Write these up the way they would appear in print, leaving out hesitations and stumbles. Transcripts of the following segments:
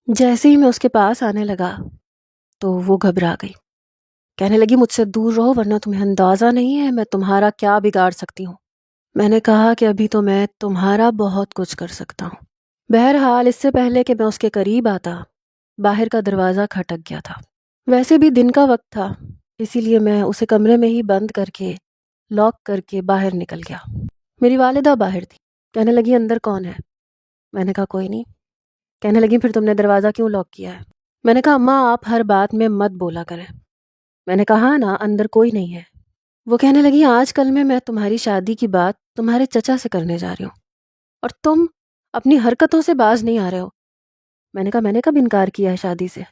جیسے ہی میں اس کے پاس آنے لگا تو وہ گھبرا گئی، کہنے لگی مجھ سے دور رہو ورنہ تمہیں اندازہ نہیں ہے میں تمہارا کیا بگاڑ سکتی ہوں۔ میں نے کہا کہ ابھی تو میں تمہارا بہت کچھ کر سکتا ہوں۔ بہرحال اس سے پہلے کہ میں اس کے قریب آتا باہر کا دروازہ کھٹک گیا تھا۔ ویسے بھی دن کا وقت تھا، اسی لیے میں اسے کمرے میں ہی بند کر کے لاک کر کے باہر نکل گیا۔ میری والدہ باہر تھی، کہنے لگی اندر کون ہے؟ میں نے کہا کوئی نہیں۔ کہنے لگی پھر تم نے دروازہ کیوں لاک کیا ہے؟ میں نے کہا اماں آپ ہر بات میں مت بولا کریں۔ میں نے کہا نا اندر کوئی نہیں ہے۔ وہ کہنے لگی آج کل میں تمہاری شادی کی بات تمہارے چچا سے کرنے جا رہی ہوں اور تم اپنی حرکتوں سے باز نہیں آ رہے ہو۔ میں نے کہا میں نے کب انکار کیا ہے شادی سے؟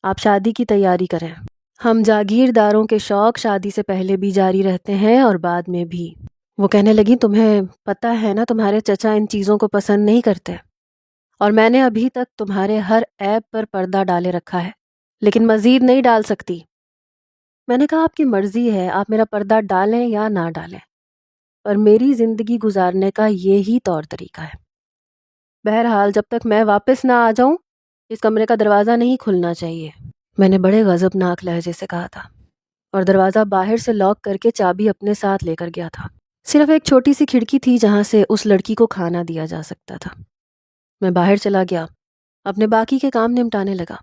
آپ شادی کی تیاری کریں۔ ہم جاگیرداروں کے شوق شادی سے پہلے بھی جاری رہتے ہیں اور بعد میں بھی۔ وہ کہنے لگی تمہیں پتہ ہے نا تمہارے چچا ان چیزوں کو پسند نہیں کرتے اور میں نے ابھی تک تمہارے ہر عیب پر پردہ ڈالے رکھا ہے لیکن مزید نہیں ڈال سکتی۔ میں نے کہا آپ کی مرضی ہے، آپ میرا پردہ ڈالیں یا نہ ڈالیں، پر میری زندگی گزارنے کا یہی طور طریقہ ہے۔ بہرحال جب تک میں واپس نہ آ جاؤں اس کمرے کا دروازہ نہیں کھلنا چاہیے۔ میں نے بڑے غضبناک لہجے سے کہا تھا اور دروازہ باہر سے لاک کر کے چابی اپنے ساتھ لے کر گیا تھا۔ صرف ایک چھوٹی سی کھڑکی تھی جہاں سے اس لڑکی کو کھانا دیا جا سکتا تھا۔ میں باہر چلا گیا، اپنے باقی کے کام نمٹانے لگا،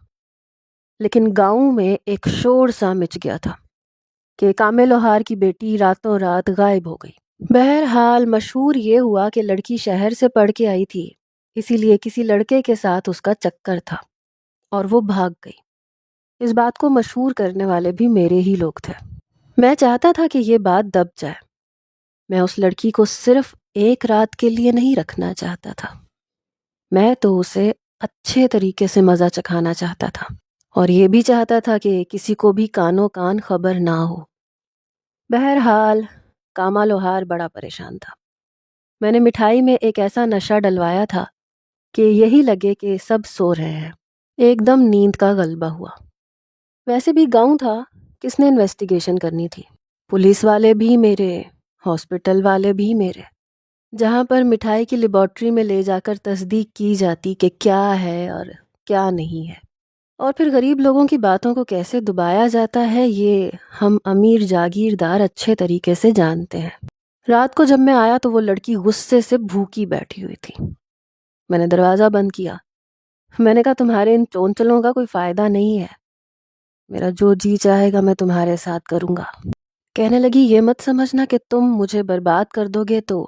لیکن گاؤں میں ایک شور سا مچ گیا تھا کہ کامے لوہار کی بیٹی راتوں رات غائب ہو گئی۔ بہرحال مشہور یہ ہوا کہ لڑکی شہر سے پڑھ کے آئی تھی، اسی لیے کسی لڑکے کے ساتھ اس کا چکر تھا اور وہ بھاگ گئی۔ اس بات کو مشہور کرنے والے بھی میرے ہی لوگ تھے۔ میں چاہتا تھا کہ یہ بات دب جائے۔ میں اس لڑکی کو صرف ایک رات کے لیے نہیں رکھنا چاہتا تھا، میں تو اسے اچھے طریقے سے مزہ چکھانا چاہتا تھا اور یہ بھی چاہتا تھا کہ کسی کو بھی کانوں کان خبر نہ ہو۔ بہرحال کاما لوہار بڑا پریشان تھا۔ میں نے مٹھائی میں ایک ایسا نشہ ڈلوایا تھا کہ یہی لگے کہ سب سو رہے ہیں۔ ایک دم نیند کا غلبہ ہوا۔ ویسے بھی گاؤں تھا، کس نے انویسٹیگیشن کرنی تھی؟ پولیس والے بھی میرے، ہاسپٹل والے بھی میرے، جہاں پر مٹھائی کی لیبارٹری میں لے جا کر تصدیق کی جاتی کہ کیا ہے اور کیا نہیں ہے، اور پھر غریب لوگوں کی باتوں کو کیسے دبایا جاتا ہے یہ ہم امیر جاگیردار اچھے طریقے سے جانتے ہیں۔ رات کو جب میں آیا تو وہ لڑکی غصے سے بھوکی بیٹھی ہوئی تھی۔ میں نے دروازہ بند کیا۔ میں نے کہا تمہارے ان چونچلوں کا کوئی فائدہ نہیں ہے، میرا جو جی چاہے گا میں تمہارے ساتھ کروں گا۔ کہنے لگی یہ مت سمجھنا کہ تم مجھے برباد کر دو گے تو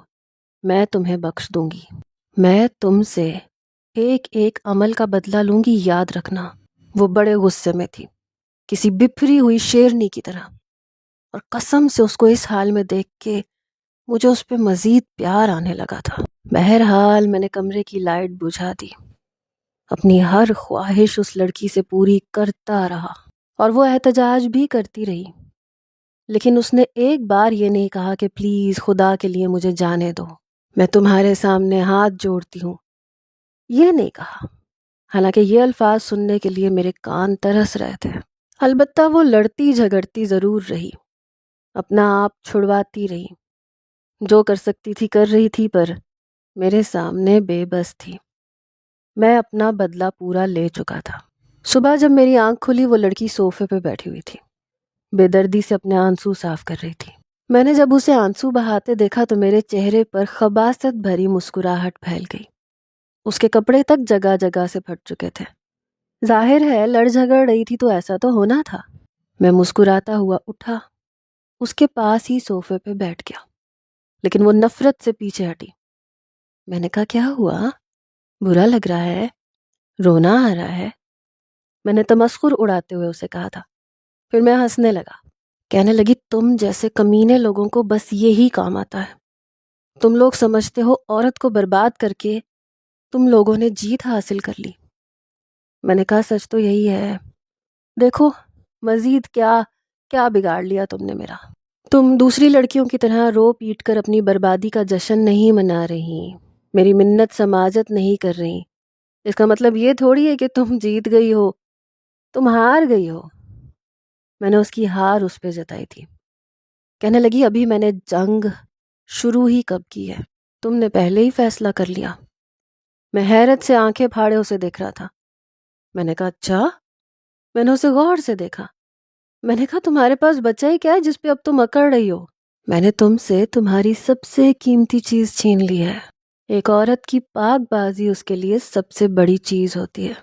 میں تمہیں بخش دوں گی، میں تم سے ایک ایک عمل کا بدلہ لوں گی، یاد رکھنا۔ وہ بڑے غصے میں تھی، کسی بپھری ہوئی شیرنی کی طرح، اور قسم سے اس کو اس حال میں دیکھ کے مجھے اس پہ مزید پیار آنے لگا تھا۔ بہرحال میں نے کمرے کی لائٹ بجھا دی، اپنی ہر خواہش اس لڑکی سے پوری کرتا رہا اور وہ احتجاج بھی کرتی رہی، لیکن اس نے ایک بار یہ نہیں کہا کہ پلیز خدا کے لیے مجھے جانے دو، میں تمہارے سامنے ہاتھ جوڑتی ہوں، یہ نہیں کہا، حالانکہ یہ الفاظ سننے کے لیے میرے کان ترس رہے تھے۔ البتہ وہ لڑتی جھگڑتی ضرور رہی، اپنا آپ چھڑواتی رہی، جو کر سکتی تھی کر رہی تھی، پر میرے سامنے بے بس تھی۔ میں اپنا بدلہ پورا لے چکا تھا۔ صبح جب میری آنکھ کھلی وہ لڑکی صوفے پہ بیٹھی ہوئی تھی، بے دردی سے اپنے آنسو صاف کر رہی تھی۔ میں نے جب اسے آنسو بہاتے دیکھا تو میرے چہرے پر خباثت بھری مسکراہٹ پھیل گئی۔ اس کے کپڑے تک جگہ جگہ سے پھٹ چکے تھے، ظاہر ہے لڑ جھگڑ رہی تھی تو ایسا تو ہونا تھا۔ میں مسکراتا ہوا اٹھا، اس کے پاس ہی صوفے پہ بیٹھ گیا، لیکن وہ نفرت سے پیچھے ہٹی۔ میں نے کہا کیا ہوا؟ برا لگ رہا ہے؟ رونا آ رہا ہے؟ میں نے تمسخر اڑاتے ہوئے اسے کہا تھا، پھر میں ہنسنے لگا۔ کہنے لگی تم جیسے کمینے لوگوں کو بس یہی کام آتا ہے، تم لوگ سمجھتے ہو عورت کو برباد کر کے تم لوگوں نے جیت حاصل کر لی۔ میں نے کہا سچ تو یہی ہے، دیکھو مزید کیا کیا بگاڑ لیا تم نے میرا۔ تم دوسری لڑکیوں کی طرح رو پیٹ کر اپنی بربادی کا جشن نہیں منا رہی، میری منت سماجت نہیں کر رہی، اس کا مطلب یہ تھوڑی ہے کہ تم جیت گئی ہو، تم ہار گئی ہو۔ میں نے اس کی ہار اس پہ جتائی تھی۔ کہنے لگی ابھی میں نے جنگ شروع ہی کب کی ہے، تم نے پہلے ہی فیصلہ کر لیا۔ میں حیرت سے آنکھیں پھاڑے اسے دیکھ رہا تھا۔ میں نے کہا اچھا؟ میں نے اسے غور سے دیکھا. میں نے کہا تمہارے پاس بچہ ہی کیا ہے جس پہ اب تم اکڑ رہی ہو؟ میں نے تم سے تمہاری سب سے قیمتی چیز چھین لی ہے. ایک عورت کی پاک بازی اس کے لیے سب سے بڑی چیز ہوتی ہے.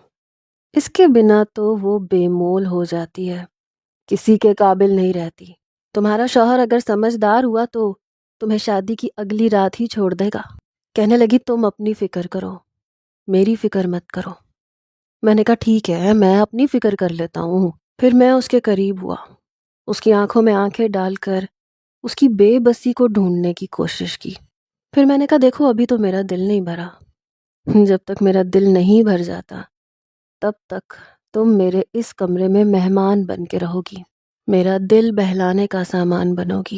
اس کے بنا تو وہ بے مول ہو جاتی ہے، کسی کے قابل نہیں رہتی. تمہارا شوہر اگر سمجھدار ہوا تو تمہیں شادی کی اگلی رات ہی چھوڑ دے گا. کہنے لگی تم اپنی فکر کرو، میری فکر مت کرو. میں نے کہا ٹھیک ہے، میں اپنی فکر کر لیتا ہوں. پھر میں اس کے قریب ہوا، اس کی آنکھوں میں آنکھیں ڈال کر اس کی بے بسی کو ڈھونڈنے کی کوشش کی. پھر میں نے کہا دیکھو ابھی تو میرا دل نہیں بھرا. جب تک میرا دل نہیں بھر جاتا تب تک تم میرے اس کمرے میں مہمان بن کے رہو گی، میرا دل بہلانے کا سامان بنو گی.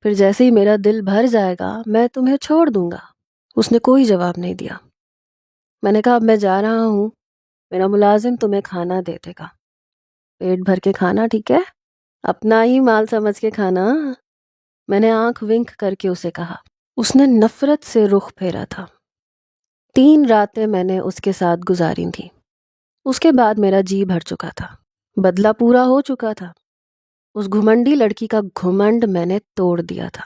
پھر جیسے ہی میرا دل بھر جائے گا میں تمہیں چھوڑ دوں گا. اس نے کوئی جواب نہیں دیا. میں نے کہا اب میں جا رہا ہوں، میرا ملازم تمہیں کھانا دے دے گا. پیٹ بھر کے کھانا، ٹھیک ہے؟ اپنا ہی مال سمجھ کے کھانا. میں نے آنکھ ونک کر کے اسے کہا. اس نے نفرت سے رخ پھیرا تھا. 3 راتیں میں نے اس کے ساتھ گزاری تھیں. اس کے بعد میرا جی بھر چکا تھا، بدلہ پورا ہو چکا تھا. اس گھمنڈی لڑکی کا گھمنڈ میں نے توڑ دیا تھا،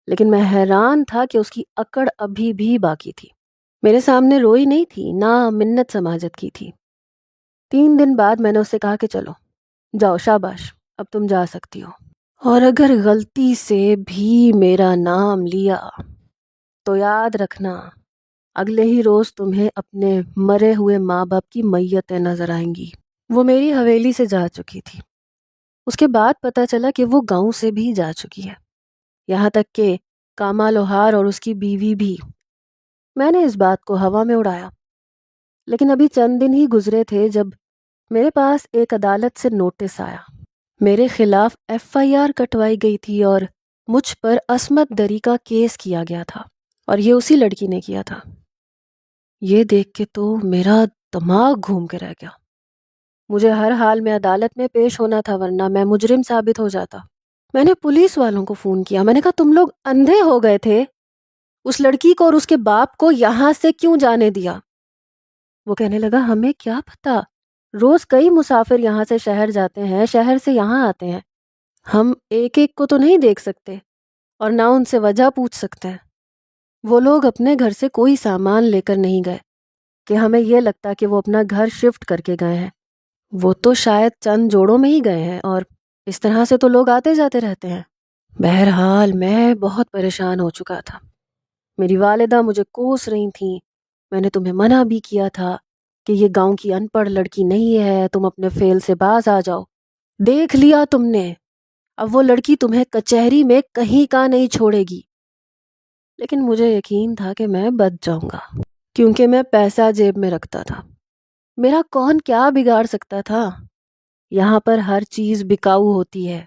لیکن میں حیران تھا کہ اس کی اکڑ ابھی بھی باقی تھی. میرے سامنے روئی نہیں تھی، نہ منت سماجت کی تھی. 3 دن بعد میں نے اس سے کہا کہ چلو جاؤ، شاباش، اب تم جا سکتی ہو. اور اگر غلطی سے بھی میرا نام لیا تو یاد رکھنا اگلے ہی روز تمہیں اپنے مرے ہوئے ماں باپ کی میتیں نظر آئیں گی. وہ میری حویلی سے جا چکی تھی. اس کے بعد پتہ چلا کہ وہ گاؤں سے بھی جا چکی ہے، یہاں تک کہ کاما لوہار اور اس کی بیوی بھی. میں نے اس بات کو ہوا میں اڑایا، لیکن ابھی چند دن ہی گزرے تھے جب میرے پاس ایک عدالت سے نوٹس آیا. میرے خلاف FIR کٹوائی گئی تھی اور مجھ پر عصمت دری کا کیس کیا گیا تھا، اور یہ اسی لڑکی نے کیا تھا. یہ دیکھ کے تو میرا دماغ گھوم کے رہ گیا. مجھے ہر حال میں عدالت میں پیش ہونا تھا ورنہ میں مجرم ثابت ہو جاتا. میں نے پولیس والوں کو فون کیا. میں نے کہا تم لوگ اندھے ہو گئے تھے؟ اس لڑکی کو اور اس کے باپ کو یہاں سے کیوں جانے دیا؟ وہ کہنے لگا ہمیں کیا پتا، روز کئی مسافر یہاں سے شہر جاتے ہیں، شہر سے یہاں آتے ہیں. ہم ایک ایک کو تو نہیں دیکھ سکتے اور نہ ان سے وجہ پوچھ سکتے ہیں. وہ لوگ اپنے گھر سے کوئی سامان لے کر نہیں گئے کہ ہمیں یہ لگتا کہ وہ اپنا گھر شفٹ کر کے گئے ہیں. وہ تو شاید چند جوڑوں میں ہی گئے ہیں، اور اس طرح سے تو لوگ آتے جاتے رہتے ہیں. بہرحال میں بہت پریشان ہو چکا تھا. میری والدہ مجھے کوس رہی تھیں. میں نے تمہیں منع بھی کیا تھا کہ یہ گاؤں کی ان پڑھ لڑکی نہیں ہے، تم اپنے فعل سے باز آ جاؤ. دیکھ لیا تم نے، اب وہ لڑکی تمہیں کچہری میں کہیں کا نہیں چھوڑے گی. لیکن مجھے یقین تھا کہ میں بچ جاؤں گا، کیونکہ میں پیسہ جیب میں رکھتا تھا. میرا کون کیا بگاڑ سکتا تھا؟ یہاں پر ہر چیز بکاؤ ہوتی ہے.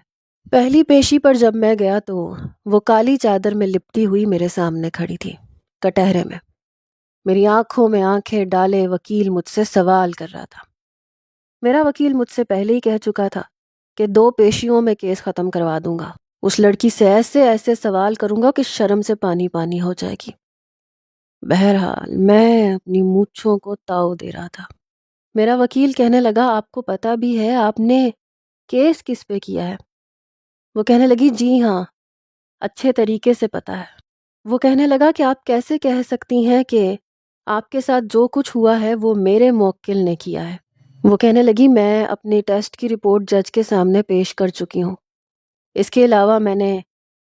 پہلی پیشی پر جب میں گیا تو وہ کالی چادر میں لپٹی ہوئی میرے سامنے کھڑی تھی، کٹہرے میں. میری آنکھوں میں آنکھیں ڈالے وکیل مجھ سے سوال کر رہا تھا. میرا وکیل مجھ سے پہلے ہی کہہ چکا تھا کہ 2 پیشیوں میں کیس ختم کروا دوں گا. اس لڑکی سے ایسے ایسے سوال کروں گا کہ شرم سے پانی پانی ہو جائے گی. بہرحال میں اپنی مونچھوں کو تاؤ دے رہا تھا. میرا وکیل کہنے لگا آپ کو پتہ بھی ہے آپ نے کیس کس پہ کیا ہے؟ وہ کہنے لگی جی ہاں، اچھے طریقے سے پتہ ہے. وہ کہنے لگا کہ آپ کیسے کہہ سکتی ہیں کہ آپ کے ساتھ جو کچھ ہوا ہے وہ میرے موکل نے کیا ہے؟ وہ کہنے لگی میں اپنی ٹیسٹ کی رپورٹ جج کے سامنے پیش کر چکی ہوں. اس کے علاوہ میں نے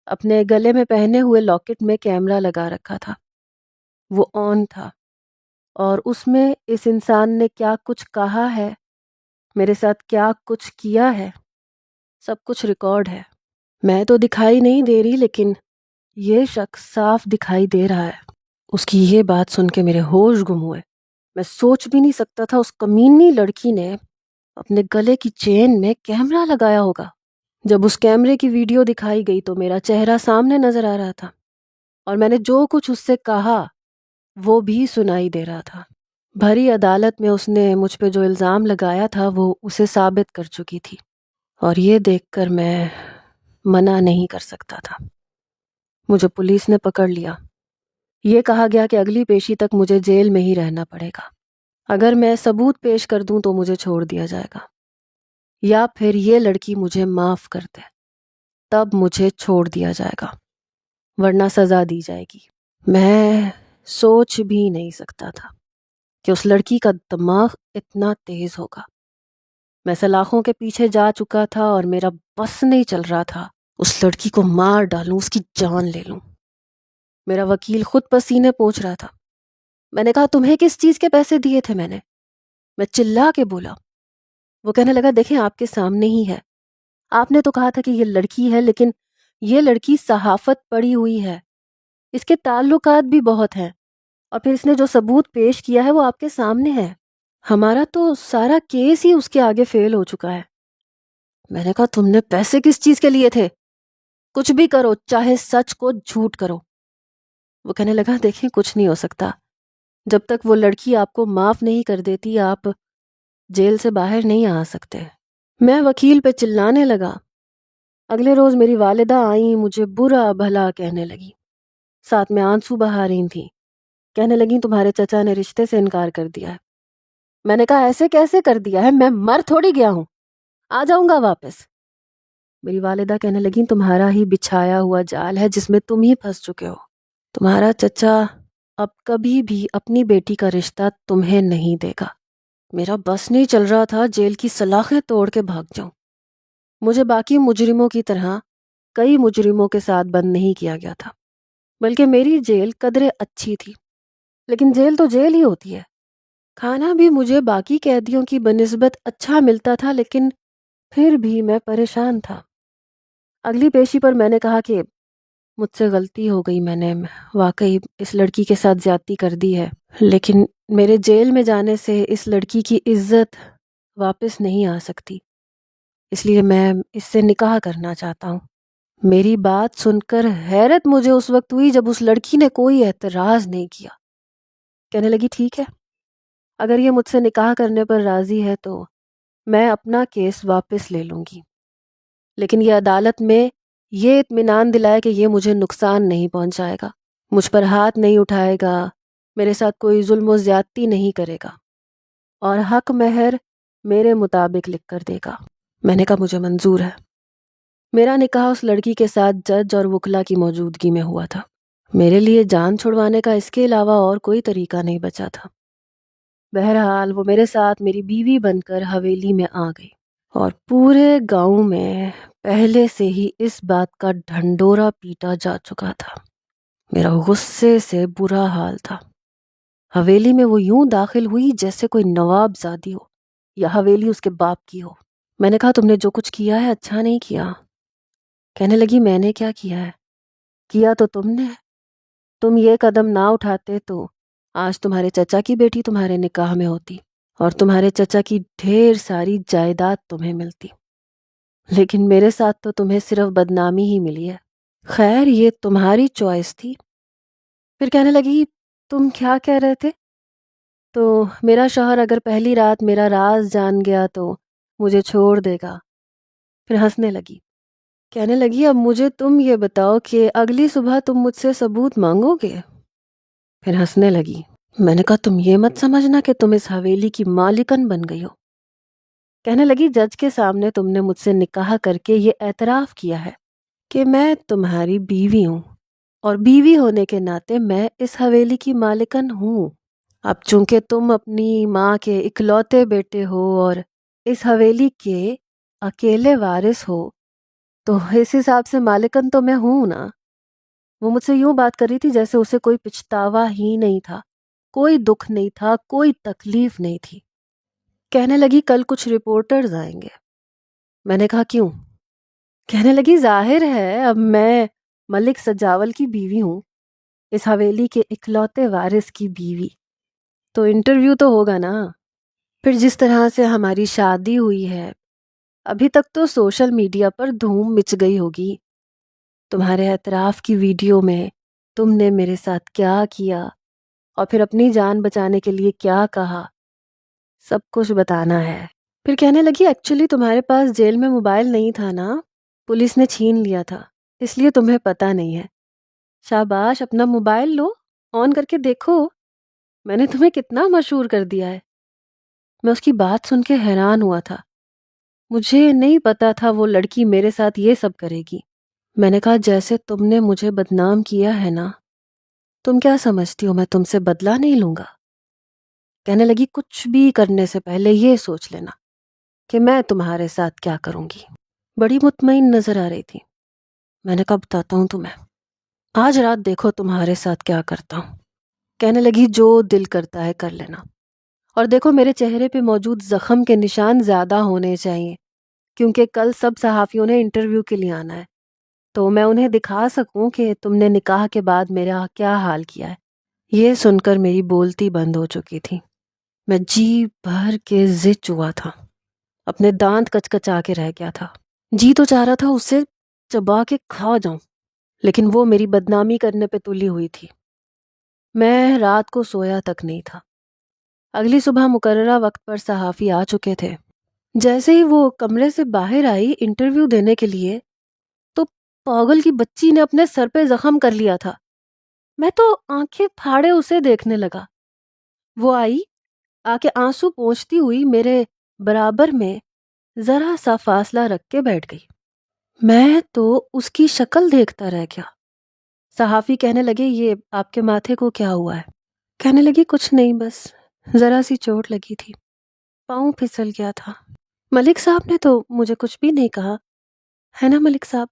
اپنے گلے میں پہنے ہوئے لاکٹ میں کیمرہ لگا رکھا تھا، وہ آن تھا، اور اس میں اس انسان نے کیا کچھ کہا ہے، میرے ساتھ کیا کچھ کیا ہے، سب کچھ ریکارڈ ہے. میں تو دکھائی نہیں دے رہی، لیکن یہ شخص صاف دکھائی دے رہا ہے. اس کی یہ بات سن کے میرے ہوش گم ہوئے. میں سوچ بھی نہیں سکتا تھا اس کمینی لڑکی نے اپنے گلے کی چین میں کیمرہ لگایا ہوگا. جب اس کیمرے کی ویڈیو دکھائی گئی تو میرا چہرہ سامنے نظر آ رہا تھا، اور میں نے جو کچھ اس سے کہا وہ بھی سنائی دے رہا تھا. بھری عدالت میں اس نے مجھ پہ جو الزام لگایا تھا وہ اسے ثابت کر چکی تھی، اور یہ دیکھ کر میں منع نہیں کر سکتا تھا. مجھے پولیس نے پکڑ لیا. یہ کہا گیا کہ اگلی پیشی تک مجھے جیل میں ہی رہنا پڑے گا. اگر میں ثبوت پیش کر دوں تو مجھے چھوڑ دیا جائے گا، یا پھر یہ لڑکی مجھے معاف کر دے تب مجھے چھوڑ دیا جائے گا، ورنہ سزا دی جائے گی۔ میں سوچ بھی نہیں سکتا تھا کہ اس لڑکی کا دماغ اتنا تیز ہوگا۔ میں سلاخوں کے پیچھے جا چکا تھا اور میرا بس نہیں چل رہا تھا اس لڑکی کو مار ڈالوں، اس کی جان لے لوں۔ میرا وکیل خود پسینے پوچھ رہا تھا۔ میں نے کہا تمہیں کس چیز کے پیسے دیے تھے؟ میں چلا کے بولا۔ وہ کہنے لگا دیکھیں آپ کے سامنے ہی ہے، آپ نے تو کہا تھا کہ یہ لڑکی ہے، لیکن یہ لڑکی صحافت پڑھی ہوئی ہے، اس کے تعلقات بھی بہت ہیں، اور پھر اس نے جو ثبوت پیش کیا ہے وہ آپ کے سامنے ہے۔ ہمارا تو سارا کیس ہی اس کے آگے فیل ہو چکا ہے۔ میں نے کہا تم نے پیسے کس چیز کے لیے تھے؟ کچھ بھی کرو، چاہے سچ کو جھوٹ کرو۔ وہ کہنے لگا دیکھیں کچھ نہیں ہو سکتا، جب تک وہ لڑکی آپ کو معاف نہیں کر دیتی آپ جیل سے باہر نہیں آ سکتے۔ میں وکیل پہ چلانے لگا۔ اگلے روز میری والدہ آئیں، مجھے برا بھلا کہنے لگی، ساتھ میں آنسو بہا رہی تھیں۔ کہنے لگیں تمہارے چچا نے رشتے سے انکار کر دیا ہے۔ میں نے کہا ایسے کیسے کر دیا ہے؟ میں مر تھوڑی گیا ہوں، آ جاؤں گا واپس۔ میری والدہ کہنے لگیں تمہارا ہی بچھایا ہوا جال ہے جس میں تم ہی پھنس چکے ہو۔ تمہارا چچا اب کبھی بھی اپنی بیٹی کا رشتہ تمہیں نہیں دے گا۔ میرا بس نہیں چل رہا تھا جیل کی سلاخیں توڑ کے بھاگ جاؤں۔ مجھے باقی مجرموں کی طرح کئی مجرموں کے ساتھ بند نہیں کیا گیا تھا، بلکہ میری جیل قدرے اچھی تھی، لیکن جیل تو جیل ہی ہوتی ہے۔ کھانا بھی مجھے باقی قیدیوں کی بنسبت اچھا ملتا تھا، لیکن پھر بھی میں پریشان تھا۔ اگلی پیشی پر میں نے کہا کہ مجھ سے غلطی ہو گئی، میں نے واقعی اس لڑکی کے ساتھ زیادتی کر دی ہے، لیکن میرے جیل میں جانے سے اس لڑکی کی عزت واپس نہیں آ سکتی، اس لیے میں اس سے نکاح کرنا چاہتا ہوں۔ میری بات سن کر حیرت مجھے اس وقت ہوئی جب اس لڑکی نے کوئی اعتراض نہیں کیا۔ کہنے لگی ٹھیک ہے، اگر یہ مجھ سے نکاح کرنے پر راضی ہے تو میں اپنا کیس واپس لے لوں گی، لیکن یہ عدالت میں یہ اطمینان دلائے کہ یہ مجھے نقصان نہیں پہنچائے گا، مجھ پر ہاتھ نہیں اٹھائے گا، میرے ساتھ کوئی ظلم و زیادتی نہیں کرے گا، اور حق مہر میرے مطابق لکھ کر دے گا۔ میں نے کہا مجھے منظور ہے۔ میرا نکاح اس لڑکی کے ساتھ جج اور وکلا کی موجودگی میں ہوا تھا۔ میرے لیے جان چھڑوانے کا اس کے علاوہ اور کوئی طریقہ نہیں بچا تھا۔ بہرحال وہ میرے ساتھ میری بیوی بن کر حویلی میں آ گئی، اور پورے گاؤں میں پہلے سے ہی اس بات کا ڈھنڈورا پیٹا جا چکا تھا۔ میرا غصے سے برا حال تھا۔ حویلی میں وہ یوں داخل ہوئی جیسے کوئی نواب زادی ہو یا حویلی اس کے باپ کی ہو۔ میں نے کہا تم نے جو کچھ کیا ہے اچھا نہیں کیا۔ کہنے لگی میں نے کیا کیا ہے؟ کیا تو تم نے، تم یہ قدم نہ اٹھاتے تو آج تمہارے چچا کی بیٹی تمہارے نکاح میں ہوتی اور تمہارے چچا کی ڈھیر ساری جائیداد تمہیں ملتی، لیکن میرے ساتھ تو تمہیں صرف بدنامی ہی ملی ہے۔ خیر یہ تمہاری چوائس تھی۔ پھر کہنے لگی تم کیا کہہ رہے تھے؟ تو میرا شوہر اگر پہلی رات میرا راز جان گیا تو مجھے چھوڑ دے گا۔ پھر ہنسنے لگی، کہنے لگی اب مجھے تم یہ بتاؤ کہ اگلی صبح تم مجھ سے ثبوت مانگو گے؟ پھر ہنسنے لگی۔ میں نے کہا تم یہ مت سمجھنا کہ تم اس حویلی کی مالکن بن گئی ہو۔ کہنے لگی جج کے سامنے تم نے مجھ سے نکاح کر کے یہ اعتراف کیا ہے کہ میں تمہاری بیوی ہوں، اور بیوی ہونے کے ناطے میں اس حویلی کی مالکن ہوں۔ اب چونکہ تم اپنی ماں کے اکلوتے بیٹے ہو اور اس حویلی کے اکیلے وارث ہو، تو اس حساب سے مالکن تو میں ہوں نا۔ وہ مجھ سے یوں بات کر رہی تھی جیسے اسے کوئی پچھتاوا ہی نہیں تھا، کوئی دکھ نہیں تھا، کوئی تکلیف نہیں تھی۔ کہنے لگی کل کچھ رپورٹرز آئیں گے۔ میں نے کہا کیوں؟ کہنے لگی ظاہر ہے اب میں ملک سجاول کی بیوی ہوں، اس حویلی کے اکلوتے وارث کی بیوی، تو انٹرویو تو ہوگا نا۔ پھر جس طرح سے ہماری شادی ہوئی ہے ابھی تک تو سوشل میڈیا پر دھوم مچ گئی ہوگی۔ تمہارے اعتراف کی ویڈیو میں تم نے میرے ساتھ کیا کیا اور پھر اپنی جان بچانے کے لیے کیا کہا، سب کچھ بتانا ہے۔ پھر کہنے لگی ایکچولی تمہارے پاس جیل میں موبائل نہیں تھا نا، پولیس نے چھین لیا تھا، اس لیے تمہیں پتہ نہیں ہے۔ شاباش، اپنا موبائل لو، آن کر کے دیکھو، میں نے تمہیں کتنا مشہور کر دیا ہے۔ میں اس کی بات سن کے حیران ہوا تھا. مجھے نہیں پتا تھا وہ لڑکی میرے ساتھ یہ سب کرے گی. میں نے کہا جیسے تم نے مجھے بدنام کیا ہے نا، تم کیا سمجھتی ہو میں تم سے بدلہ نہیں لوں گا؟ کہنے لگی کچھ بھی کرنے سے پہلے یہ سوچ لینا کہ میں تمہارے ساتھ کیا کروں گی. بڑی مطمئن نظر آ رہی تھی. میں نے کہا بتاتا ہوں تمہیں، آج رات دیکھو تمہارے ساتھ کیا کرتا ہوں. کہنے لگی جو دل کرتا ہے کر لینا، اور دیکھو میرے چہرے پہ موجود زخم کے نشان زیادہ ہونے چاہیے، کیونکہ کل سب صحافیوں نے انٹرویو کے لیے آنا ہے، تو میں انہیں دکھا سکوں کہ تم نے نکاح کے بعد میرا کیا حال کیا ہے. یہ سن کر میری بولتی بند ہو چکی تھی. میں جی بھر کے زچ ہوا تھا، اپنے دانت کچکچا کے رہ گیا تھا. جی تو چاہ رہا تھا اسے چبا کے کھا جاؤں، لیکن وہ میری بدنامی کرنے پہ تلی ہوئی تھی. میں رات کو سویا تک نہیں تھا. اگلی صبح مقررہ وقت پر صحافی آ چکے تھے. جیسے ہی وہ کمرے سے باہر آئی انٹرویو دینے کے لیے، تو پاگل کی بچی نے اپنے سر پہ زخم کر لیا تھا. میں تو آنکھیں پھاڑے اسے دیکھنے لگا. وہ آئی، آ کے آنسو پونچھتی ہوئی میرے برابر میں ذرا سا فاصلہ رکھ کے بیٹھ گئی. میں تو اس کی شکل دیکھتا رہ گیا. صحافی کہنے لگے یہ آپ کے ماتھے کو کیا ہوا ہے؟ کہنے لگی کچھ نہیں، بس ذرا سی چوٹ لگی تھی، پاؤں پھسل گیا تھا. ملک صاحب نے تو مجھے کچھ بھی نہیں کہا ہے نا ملک صاحب؟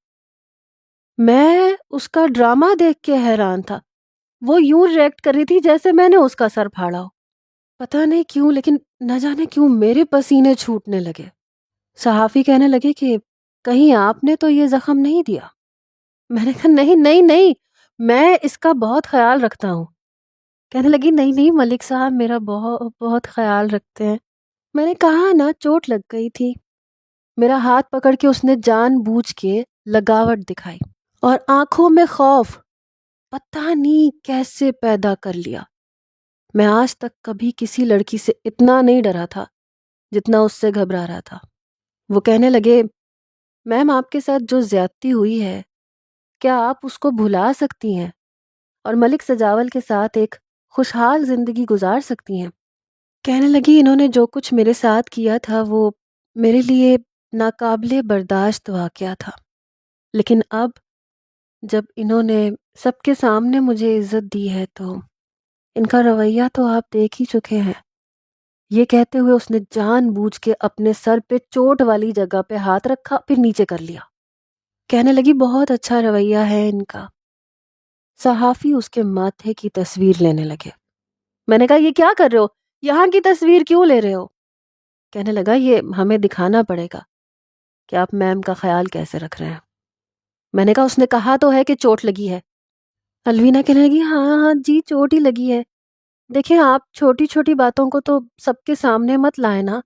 میں اس کا ڈرامہ دیکھ کے حیران تھا. وہ یوں ریئیکٹ کر رہی تھی جیسے میں نے اس کا سر پھاڑا ہو. پتہ نہیں کیوں، لیکن نہ جانے کیوں میرے پسینے چھوٹنے لگے. صحافی کہنے لگے کہ کہیں آپ نے تو یہ زخم نہیں دیا؟ میں نے کہا نہیں نہیں نہیں، میں اس کا بہت خیال رکھتا ہوں. کہنے لگی نہیں نہیں ملک صاحب میرا بہت بہت خیال رکھتے ہیں. میں نے کہا نا چوٹ لگ گئی تھی. میرا ہاتھ پکڑ کے اس نے جان بوجھ کے لگاوٹ دکھائی اور آنکھوں میں خوف پتہ نہیں کیسے پیدا کر لیا. میں آج تک کبھی کسی لڑکی سے اتنا نہیں ڈرا تھا جتنا اس سے گھبرا رہا تھا. وہ کہنے لگے میم آپ کے ساتھ جو زیادتی ہوئی ہے کیا آپ اس کو بھلا سکتی ہیں اور ملک سجاول کے ساتھ ایک خوشحال زندگی گزار سکتی ہیں؟ کہنے لگی انہوں نے جو کچھ میرے ساتھ کیا تھا وہ میرے لیے ناقابل برداشت واقعہ تھا، لیکن اب جب انہوں نے سب کے سامنے مجھے عزت دی ہے تو ان کا رویہ تو آپ دیکھ ہی چکے ہیں. یہ کہتے ہوئے اس نے جان بوجھ کے اپنے سر پہ چوٹ والی جگہ پہ ہاتھ رکھا پھر نیچے کر لیا. کہنے لگی بہت اچھا رویہ ہے ان کا. صحافی اس کے ماتھے کی تصویر لینے لگے. میں نے کہا یہ کیا کر رہے ہو، یہاں کی تصویر کیوں لے رہے ہو؟ کہنے لگا یہ ہمیں دکھانا پڑے گا کہ آپ میم کا خیال کیسے رکھ رہے ہیں. میں نے کہا اس نے کہا تو ہے کہ چوٹ لگی ہے. الوینا کہنے لگی ہاں ہاں جی چوٹ ہی لگی ہے. دیکھیں آپ چھوٹی چھوٹی باتوں کو تو سب کے سامنے مت لائیں نا.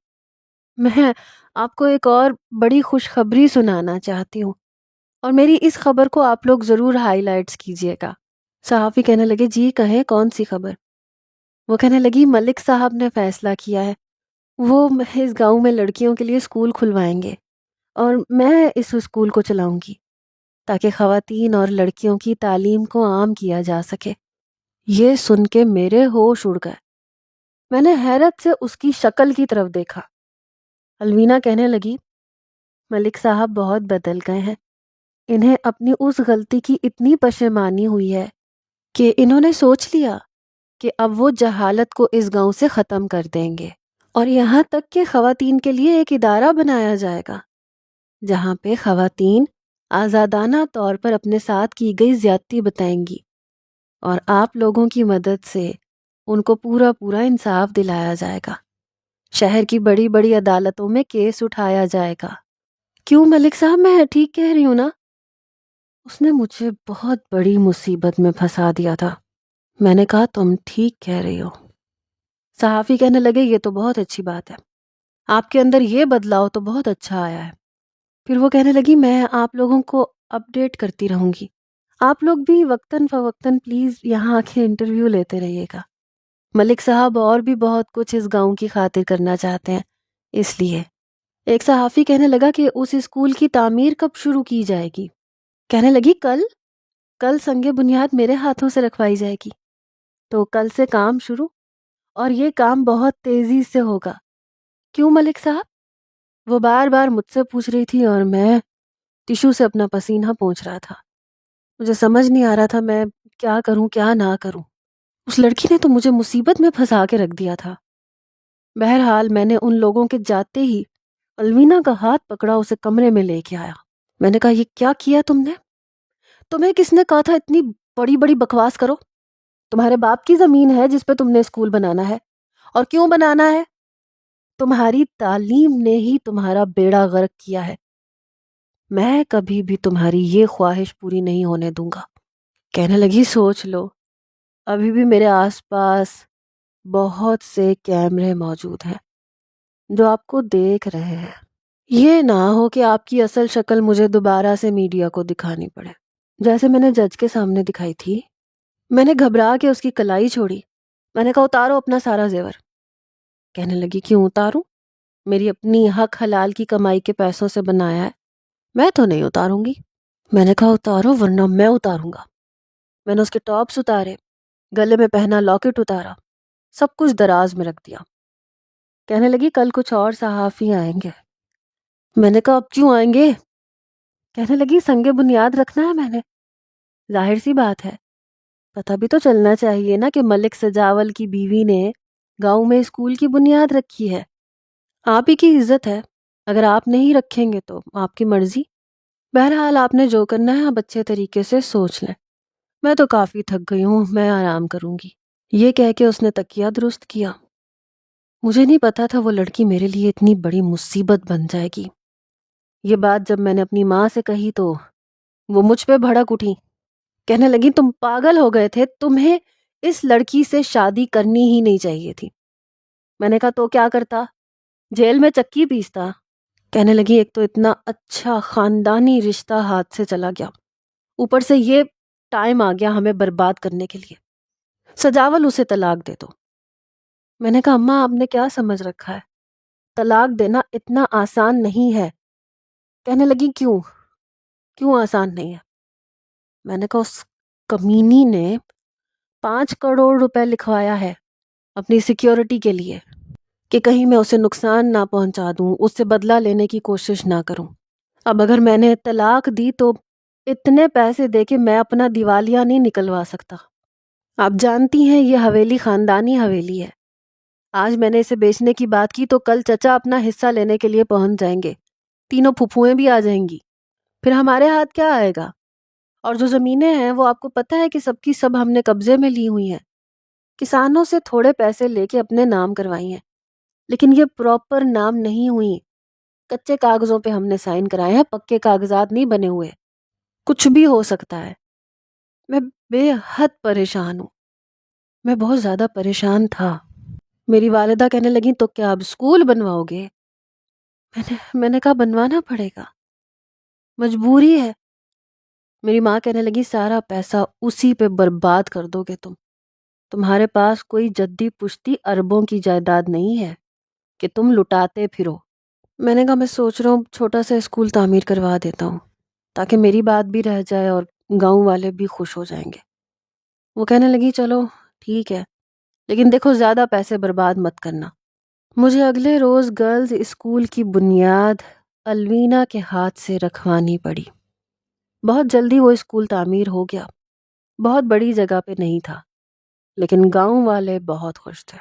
میں آپ کو ایک اور بڑی خوشخبری سنانا چاہتی ہوں، اور میری اس خبر کو آپ لوگ ضرور ہائی لائٹس کیجیے گا. صحافی کہنے لگے جی کہیں کون سی خبر؟ وہ کہنے لگی ملک صاحب نے فیصلہ کیا ہے، وہ اس گاؤں میں لڑکیوں کے لیے اسکول کھلوائیں گے اور میں اس اسکول کو چلاؤں گی تاکہ خواتین اور لڑکیوں کی تعلیم کو عام کیا جا سکے. یہ سن کے میرے ہوش اڑ گئے. میں نے حیرت سے اس کی شکل کی طرف دیکھا. الوینا کہنے لگی ملک صاحب بہت بدل گئے ہیں، انہیں اپنی اس غلطی کی اتنی پشیمانی ہوئی ہے کہ انہوں نے سوچ لیا کہ اب وہ جہالت کو اس گاؤں سے ختم کر دیں گے، اور یہاں تک کہ خواتین کے لیے ایک ادارہ بنایا جائے گا جہاں پہ خواتین آزادانہ طور پر اپنے ساتھ کی گئی زیادتی بتائیں گی، اور آپ لوگوں کی مدد سے ان کو پورا پورا انصاف دلایا جائے گا. شہر کی بڑی بڑی عدالتوں میں کیس اٹھایا جائے گا. کیوں ملک صاحب میں ٹھیک کہہ رہی ہوں نا؟ اس نے مجھے بہت بڑی مصیبت میں پھنسا دیا تھا. میں نے کہا تم ٹھیک کہہ رہی ہو. صحافی کہنے لگے یہ تو بہت اچھی بات ہے، آپ کے اندر یہ بدلاؤ تو بہت اچھا آیا ہے. پھر وہ کہنے لگی میں آپ لوگوں کو اپڈیٹ کرتی رہوں گی، آپ لوگ بھی وقتاً فوقتاً پلیز یہاں آ کے انٹرویو لیتے رہیے گا. ملک صاحب اور بھی بہت کچھ اس گاؤں کی خاطر کرنا چاہتے ہیں، اس لیے. ایک صحافی کہنے لگا کہ اس اسکول کی تعمیر کب شروع کی جائے گی؟ کہنے لگی کل سنگ بنیاد میرے ہاتھوں سے رکھوائی جائے گی، تو کل سے کام شروع، اور یہ کام بہت تیزی سے ہوگا. کیوں ملک صاحب؟ وہ بار بار مجھ سے پوچھ رہی تھی اور میں ٹیشو سے اپنا پسینہ پونچھ رہا تھا. مجھے سمجھ نہیں آ رہا تھا میں کیا کروں کیا نہ کروں. اس لڑکی نے تو مجھے مصیبت میں پھنسا کے رکھ دیا تھا. بہرحال میں نے ان لوگوں کے جاتے ہی الوینا کا ہاتھ پکڑا، اسے کمرے میں لے کے آیا. میں نے کہا یہ کیا کیا تم نے؟ تمہیں کس نے کہا تھا اتنی بڑی بڑی بکواس کرو؟ تمہارے باپ کی زمین ہے جس پہ تم نے اسکول بنانا ہے. اور کیوں بنانا ہے؟ تمہاری تعلیم نے ہی تمہارا بیڑا غرق کیا ہے. میں کبھی بھی تمہاری یہ خواہش پوری نہیں ہونے دوں گا. کہنے لگی سوچ لو، ابھی بھی میرے آس پاس بہت سے کیمرے موجود ہیں جو آپ کو دیکھ رہے ہیں. یہ نہ ہو کہ آپ کی اصل شکل مجھے دوبارہ سے میڈیا کو دکھانی پڑے جیسے میں نے جج کے سامنے دکھائی تھی. میں نے گھبرا کے اس کی کلائی چھوڑی. میں نے کہا اتارو اپنا سارا زیور. کہنے لگی کیوں اتاروں؟ میری اپنی حق حلال کی کمائی کے پیسوں سے بنایا ہے، میں تو نہیں اتاروں گی. میں نے کہا اتارو ورنہ میں اتاروں گا. میں نے اس کے ٹاپس اتارے، گلے میں پہنا لاکٹ اتارا، سب کچھ دراز میں رکھ دیا. کہنے لگی کل کچھ اور صحافی آئیں گے. میں نے کہا اب کیوں آئیں گے؟ کہنے لگی سنگ بنیاد رکھنا ہے میں نے. ظاہر سی بات ہے، پتہ بھی تو چلنا چاہیے نا کہ ملک سجاول کی بیوی نے گاؤں میں اسکول کی بنیاد رکھی ہے. آپ ہی کی عزت ہے، اگر آپ نہیں رکھیں گے تو آپ کی مرضی. بہرحال آپ نے جو کرنا ہے آپ اچھے طریقے سے سوچ لیں. میں تو کافی تھک گئی ہوں، میں آرام کروں گی. یہ کہہ کے اس نے تکیہ درست کیا. مجھے نہیں پتا تھا وہ لڑکی میرے لیے اتنی بڑی مصیبت بن جائے گی. یہ بات جب میں نے اپنی ماں سے کہی تو وہ مجھ پہ بھڑک اٹھی. کہنے لگی تم پاگل ہو گئے تھے، تمہیں اس لڑکی سے شادی کرنی ہی نہیں چاہیے تھی. میں نے کہا تو کیا کرتا؟ جیل میں چکی پیستا. کہنے لگی ایک تو اتنا اچھا خاندانی رشتہ ہاتھ سے چلا گیا، اوپر سے یہ ٹائم آ گیا ہمیں برباد کرنے کے لیے. سجاول اسے طلاق دے دو. میں نے کہا اماں آپ نے کیا سمجھ رکھا ہے؟ طلاق دینا اتنا آسان نہیں ہے. کہنے لگی کیوں آسان نہیں ہے؟ میں نے کہا اس کمینی نے 5 کروڑ روپے لکھوایا ہے اپنی سیکیورٹی کے لیے کہ کہیں میں اسے نقصان نہ پہنچا دوں، اس سے بدلہ لینے کی کوشش نہ کروں. اب اگر میں نے طلاق دی تو اتنے پیسے دے کے میں اپنا دیوالیہ نہیں نکلوا سکتا. آپ جانتی ہیں یہ حویلی خاندانی حویلی ہے. آج میں نے اسے بیچنے کی بات کی تو کل چچا اپنا حصہ لینے کے لیے پہنچ جائیں گے، تینوں پھپھوئیں بھی آ جائیں گی. پھر ہمارے ہاتھ کیا آئے گا؟ اور جو زمینیں ہیں وہ آپ کو پتہ ہے کہ سب کی سب ہم نے قبضے میں لی ہوئی ہیں. کسانوں سے تھوڑے پیسے لے کے اپنے نام کروائی ہیں، لیکن یہ پراپر نام نہیں ہوئی. کچے کاغذوں پہ ہم نے سائن کرائے ہیں، پکے کاغذات نہیں بنے ہوئے. کچھ بھی ہو سکتا ہے. میں بے حد پریشان ہوں. میں بہت زیادہ پریشان تھا. میری والدہ کہنے لگیں تو کیا اب اسکول بنواؤ گے؟ میں نے کہا بنوانا پڑے گا، مجبوری ہے. میری ماں کہنے لگی سارا پیسہ اسی پہ برباد کر دو گے تمہارے پاس کوئی جدی پشتی اربوں کی جائیداد نہیں ہے کہ تم لٹاتے پھرو. میں نے کہا میں سوچ رہا ہوں چھوٹا سا اسکول تعمیر کروا دیتا ہوں تاکہ میری بات بھی رہ جائے اور گاؤں والے بھی خوش ہو جائیں گے. وہ کہنے لگی چلو ٹھیک ہے، لیکن دیکھو زیادہ پیسے برباد مت کرنا. مجھے اگلے روز گرلز اسکول کی بنیاد الوینا کے ہاتھ سے رکھوانی پڑی. بہت جلدی وہ اسکول تعمیر ہو گیا. بہت بڑی جگہ پہ نہیں تھا، لیکن گاؤں والے بہت خوش تھے.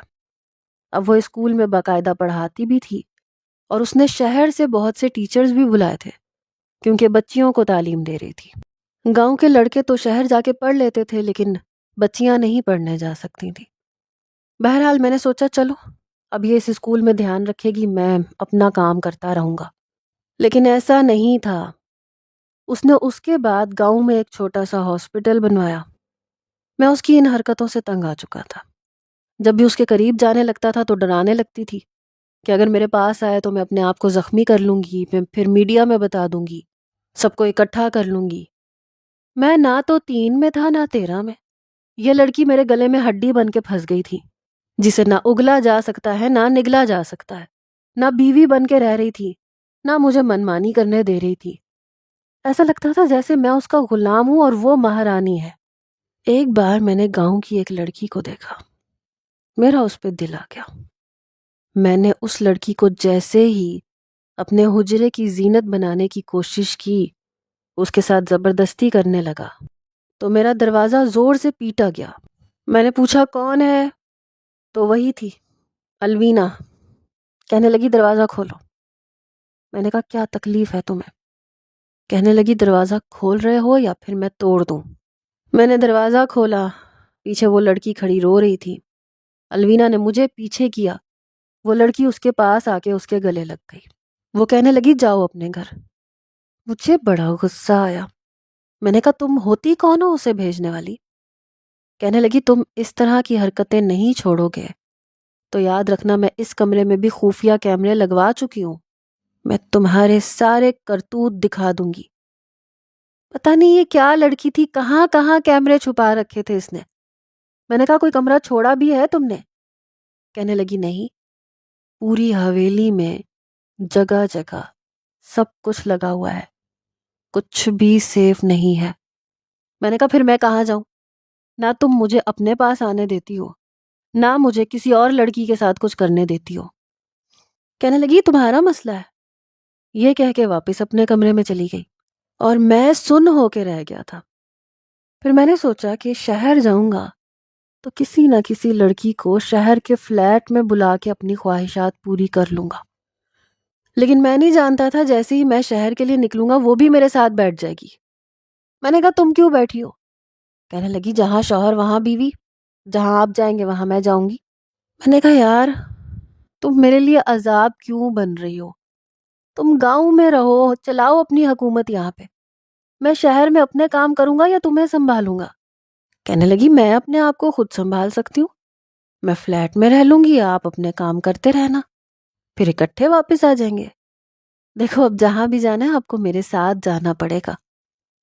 اب وہ اسکول میں باقاعدہ پڑھاتی بھی تھی اور اس نے شہر سے بہت سے ٹیچرز بھی بلائے تھے کیونکہ بچیوں کو تعلیم دے رہی تھی. گاؤں کے لڑکے تو شہر جا کے پڑھ لیتے تھے لیکن بچیاں نہیں پڑھنے جا سکتی تھیں. بہرحال میں نے سوچا چلو اب یہ اس اسکول میں دھیان رکھے گی، میں اپنا کام کرتا رہوں گا. لیکن ایسا نہیں تھا. اس نے اس کے بعد گاؤں میں ایک چھوٹا سا ہاسپٹل بنوایا. میں اس کی ان حرکتوں سے تنگ آ چکا تھا. جب بھی اس کے قریب جانے لگتا تھا تو ڈرانے لگتی تھی کہ اگر میرے پاس آئے تو میں اپنے آپ کو زخمی کر لوں گی، پھر میڈیا میں بتا دوں گی، سب کو اکٹھا کر لوں گی. میں نہ تو 3 میں تھا نہ 13 میں. یہ لڑکی میرے گلے میں ہڈی بن کے پھنس گئی تھی جسے نہ اگلا جا سکتا ہے نہ نگلا جا سکتا ہے. نہ بیوی بن کے رہ رہی تھی نہ مجھے منمانی کرنے دے رہی تھی. ایسا لگتا تھا جیسے میں اس کا غلام ہوں اور وہ مہارانی ہے. ایک بار میں نے گاؤں کی ایک لڑکی کو دیکھا، میرا اس پہ دل آ گیا. میں نے اس لڑکی کو جیسے ہی اپنے حجرے کی زینت بنانے کی کوشش کی، اس کے ساتھ زبردستی کرنے لگا تو میرا دروازہ زور سے پیٹا گیا۔ میں نے پوچھا کون ہے؟ تو وہی تھی، الوینا۔ کہنے لگی دروازہ کھولو۔ میں نے کہا کیا تکلیف ہے تمہیں؟ کہنے لگی دروازہ کھول رہے ہو یا پھر میں توڑ دوں؟ میں نے دروازہ کھولا، پیچھے وہ لڑکی کھڑی رو رہی تھی۔ الوینا نے مجھے پیچھے کیا، وہ لڑکی اس کے پاس آ کے اس کے گلے لگ گئی۔ وہ کہنے لگی جاؤ اپنے گھر۔ مجھے بڑا غصہ آیا۔ میں نے کہا تم ہوتی کون ہو اسے بھیجنے والی؟ کہنے لگی تم اس طرح کی حرکتیں نہیں چھوڑو گے تو یاد رکھنا میں اس کمرے میں بھی خفیہ کیمرے لگوا چکی ہوں، میں تمہارے سارے کرتوت دکھا دوں گی۔ پتہ نہیں یہ کیا لڑکی تھی، کہاں کہاں کیمرے چھپا رکھے تھے اس نے۔ میں نے کہا کوئی کمرہ چھوڑا بھی ہے تم نے؟ کہنے لگی نہیں، پوری حویلی میں جگہ جگہ سب کچھ لگا ہوا ہے، کچھ بھی سیف نہیں ہے۔ میں نے کہا پھر میں کہاں جاؤں؟ نہ تم مجھے اپنے پاس آنے دیتی ہو، نہ مجھے کسی اور لڑکی کے ساتھ کچھ کرنے دیتی ہو۔ کہنے لگی تمہارا مسئلہ ہے، یہ کہہ کے واپس اپنے کمرے میں چلی گئی اور میں سن ہو کے رہ گیا تھا۔ پھر میں نے سوچا کہ شہر جاؤں گا تو کسی نہ کسی لڑکی کو شہر کے فلیٹ میں بلا کے اپنی خواہشات پوری کر لوں گا، لیکن میں نہیں جانتا تھا جیسے ہی میں شہر کے لیے نکلوں گا وہ بھی میرے ساتھ بیٹھ جائے گی۔ میں نے کہا تم کیوں بیٹھی ہو؟ کہنے لگی جہاں شوہر وہاں بیوی، جہاں آپ جائیں گے وہاں میں جاؤں گی۔ میں نے کہا یار تم میرے لیے عذاب کیوں بن رہی ہو؟ تم گاؤں میں رہو، چلاؤ اپنی حکومت یہاں پہ، میں شہر میں اپنے کام کروں گا یا تمہیں سنبھالوں گا؟ کہنے لگی میں اپنے آپ کو خود سنبھال سکتی ہوں، میں فلیٹ میں رہ لوں گی، آپ اپنے کام کرتے رہنا، پھر اکٹھے واپس آ جائیں گے۔ دیکھو اب جہاں بھی جانا ہے آپ کو میرے ساتھ جانا پڑے گا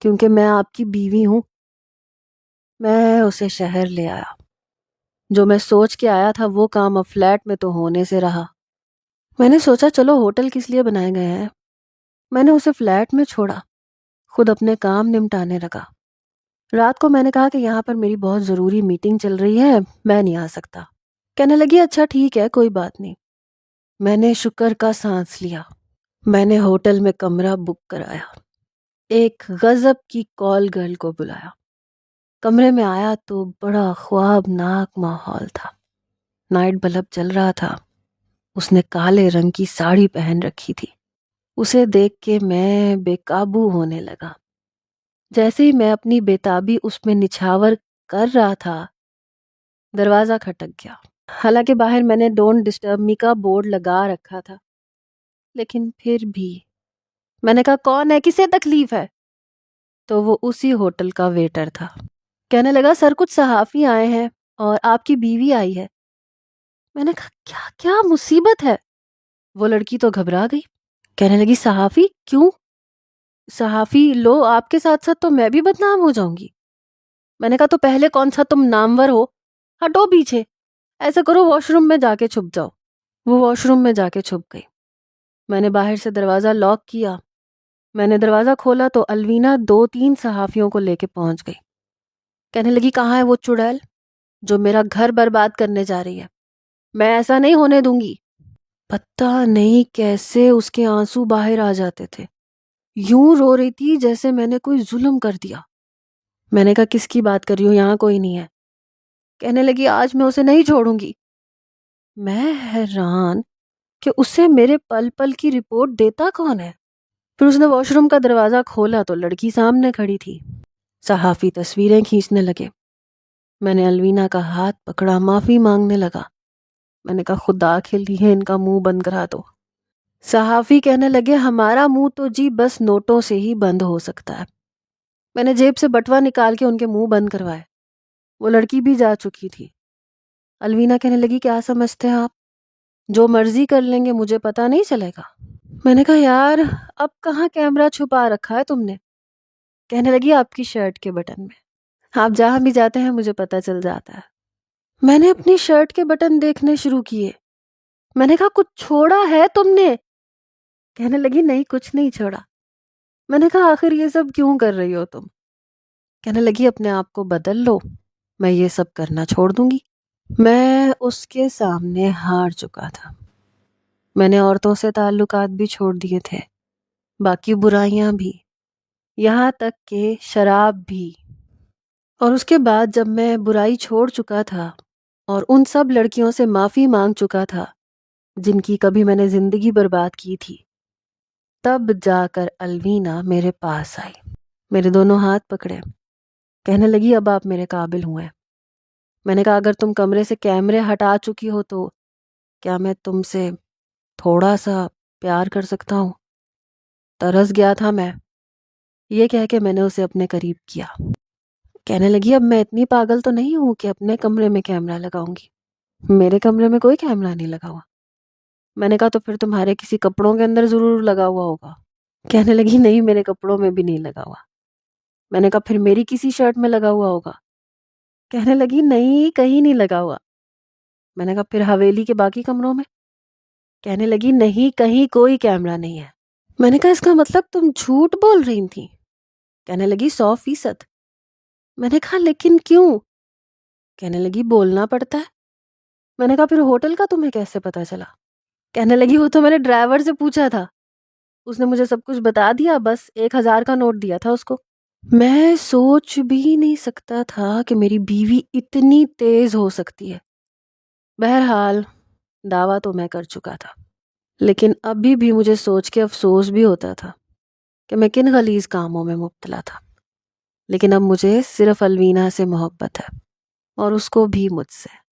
کیونکہ میں آپ کی بیوی ہوں۔ میں اسے شہر لے آیا، جو میں سوچ کے آیا تھا وہ کام اب فلیٹ میں تو ہونے سے رہا۔ میں نے سوچا چلو ہوٹل کس لیے بنائے گئے ہیں، میں نے اسے فلیٹ میں چھوڑا، خود اپنے کام نمٹانے لگا۔ رات کو میں نے کہا کہ یہاں پر میری بہت ضروری میٹنگ چل رہی ہے، میں نہیں آ سکتا۔ کہنے لگی اچھا ٹھیک ہے کوئی بات نہیں۔ میں نے شکر کا سانس لیا، میں نے ہوٹل میں کمرہ بک کرایا، ایک غضب کی کال گرل کو بلایا۔ کمرے میں آیا تو بڑا خوابناک ماحول تھا، نائٹ بلب جل رہا تھا، اس نے کالے رنگ کی ساڑی پہن رکھی تھی۔ اسے دیکھ کے میں بے قابو ہونے لگا۔ جیسے ہی میں اپنی بےتابی اس میں نچھاور کر رہا تھا دروازہ کھٹک گیا۔ حالانکہ باہر میں نے ڈونٹ ڈسٹرب می کا بورڈ لگا رکھا تھا، لیکن پھر بھی میں نے کہا کون ہے، کسے تکلیف ہے؟ تو وہ اسی ہوٹل کا ویٹر تھا۔ کہنے لگا سر کچھ صحافی آئے ہیں اور آپ کی بیوی آئی ہے۔ میں نے کہا کیا کیا مصیبت ہے؟ وہ لڑکی تو گھبرا گئی، کہنے لگی صحافی کیوں؟ صحافی لو آپ کے ساتھ ساتھ تو میں بھی بدنام ہو جاؤں گی۔ میں نے کہا تو پہلے کون سا تم نامور ہو، ہٹو پیچھے، ایسا کرو واش روم میں جا کے چھپ جاؤ۔ وہ واش روم میں جا کے چھپ گئی۔ میں نے باہر سے دروازہ لاک کیا، میں نے دروازہ کھولا تو الوینا 2-3 صحافیوں کو لے کے پہنچ گئی۔ کہنے لگی کہاں ہے وہ چڑیل جو میرا گھر برباد کرنے جا رہی ہے؟ میں ایسا نہیں ہونے دوں گی۔ پتہ نہیں کیسے اس کے آنسو باہر آ جاتے تھے، یوں رو رہی تھی جیسے میں نے کوئی ظلم کر دیا۔ میں نے کہا کس کی بات کر رہی ہوں، یہاں کوئی نہیں ہے۔ کہنے لگی آج میں اسے نہیں چھوڑوں گی۔ میں حیران کہ اسے میرے پل پل کی رپورٹ دیتا کون ہے۔ پھر اس نے واش روم کا دروازہ کھولا تو لڑکی سامنے کھڑی تھی، صحافی تصویریں کھینچنے لگے۔ میں نے الوینا کا ہاتھ پکڑا، معافی مانگنے لگا۔ میں نے کہا خدا کے لیے ان کا منہ بند کرا دو۔ صحافی کہنے لگے ہمارا منہ تو جی بس نوٹوں سے ہی بند ہو سکتا ہے۔ میں نے جیب سے بٹوا نکال کے ان کے منہ بند کروائے۔ وہ لڑکی بھی جا چکی تھی۔ الوینا کہنے لگی کیا سمجھتے ہیں آپ، جو مرضی کر لیں گے مجھے پتا نہیں چلے گا؟ میں نے کہا یار اب کہاں کیمرہ چھپا رکھا ہے تم نے؟ کہنے لگی آپ کی شرٹ کے بٹن میں، آپ جہاں بھی جاتے ہیں مجھے پتا چل جاتا ہے۔ میں نے اپنی شرٹ کے بٹن دیکھنے شروع کیے۔ میں نے کہا کچھ چھوڑا ہے تم نے؟ کہنے لگی نہیں کچھ نہیں چھوڑا۔ میں نے کہا آخر یہ سب کیوں کر رہی ہو تم؟ کہنے لگی اپنے آپ کو بدل لو، میں یہ سب کرنا چھوڑ دوں گی۔ میں اس کے سامنے ہار چکا تھا۔ میں نے عورتوں سے تعلقات بھی چھوڑ دیے تھے، باقی برائیاں بھی، یہاں تک کہ شراب بھی۔ اور اس کے بعد جب میں برائی چھوڑ چکا تھا اور ان سب لڑکیوں سے معافی مانگ چکا تھا جن کی کبھی میں نے زندگی برباد کی تھی، تب جا کر الوینا میرے پاس آئی، میرے دونوں ہاتھ پکڑے، کہنے لگی اب آپ میرے قابل ہوئے۔ میں نے کہا اگر تم کمرے سے کیمرے ہٹا چکی ہو تو کیا میں تم سے تھوڑا سا پیار کر سکتا ہوں؟ ترس گیا تھا میں، یہ کہہ کے میں نے اسے اپنے قریب کیا۔ کہنے لگی اب میں اتنی پاگل تو نہیں ہوں کہ اپنے کمرے میں کیمرہ لگاؤں گی، میرے کمرے میں کوئی کیمرہ نہیں لگا ہوا۔ میں نے کہا تو پھر تمہارے کسی کپڑوں کے اندر ضرور لگا ہوا ہوگا۔ کہنے لگی نہیں، میرے کپڑوں میں بھی نہیں لگا ہوا۔ میں نے کہا پھر میری کسی شرٹ میں لگا ہوا ہوگا۔ کہنے لگی نہیں، کہیں نہیں لگا ہوا۔ میں نے کہا پھر حویلی کے باقی کمروں میں؟ کہنے لگی نہیں، کہیں کوئی کیمرہ نہیں ہے۔ میں نے کہا اس کا مطلب تم جھوٹ بول رہی تھی؟ کہنے لگی 100%۔ میں نے کہا لیکن کیوں؟ کہنے لگی بولنا پڑتا ہے۔ میں نے کہا پھر ہوٹل کا تمہیں کیسے پتا چلا؟ کہنے لگی وہ تو میں نے ڈرائیور سے پوچھا تھا، اس نے مجھے سب کچھ بتا دیا، بس 1000 کا نوٹ دیا تھا اس کو۔ میں سوچ بھی نہیں سکتا تھا کہ میری بیوی اتنی تیز ہو سکتی ہے۔ بہرحال دعویٰ تو میں کر چکا تھا، لیکن ابھی بھی مجھے سوچ کے افسوس بھی ہوتا تھا کہ میں کن غلیظ کاموں میں مبتلا تھا۔ لیکن اب مجھے صرف الوینا سے محبت ہے، اور اس کو بھی مجھ سے۔